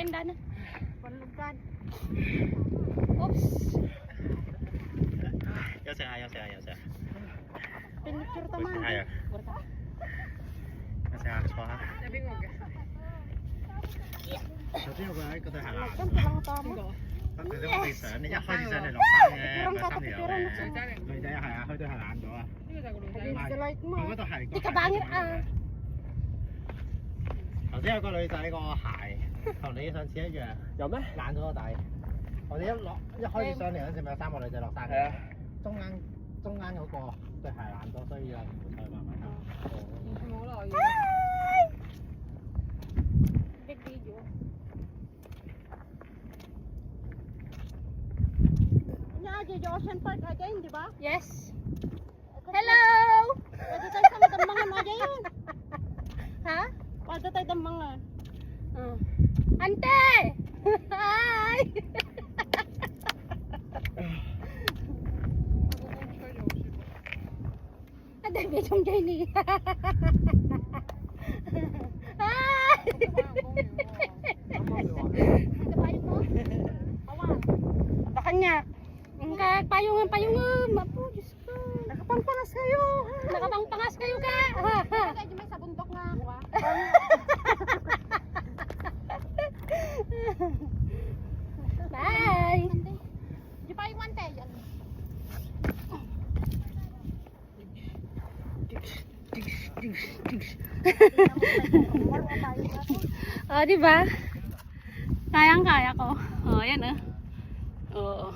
tenda na. Panlugan. Oops.休息下，休息下，休息下。 Pinicture taman. 係啊。休息下，坐下。頭先有個喺嗰對鞋爛。 Siyempre lang tama. 頭先我哋上，你一開始上嚟落山嘅，個三條友嘅。女仔係啊，佢對鞋爛咗啊。Light mo. 佢嗰對鞋個。 Di ka bangit ah. 頭先有個女仔個鞋同你上次一樣，有咩？爛咗個底。我哋一開始上嚟嗰陣時，咪有3個女仔落山嘅。中間嗰個對鞋爛咗，所以有人扶上去慢慢行。冇耐。Big video. Niya, di Ocean Park aja yun, di ba? Yes. Hello! Pwede tayo sa dambangan aja yun. Ha? Pwede tayo dambangan. Ante! Hi! Ada bilang Jenny. Hi! Kanya. Payungan. Mapo, Diyos ko. Nakapangpangas kayo. Nakapangpangas kayo ka. Medyo may sa bundok nga ako ah. Bye. Di pa yung wante yan. Oh, di ba? Kayang-kaya ko. Oh, ayan oh. Oo.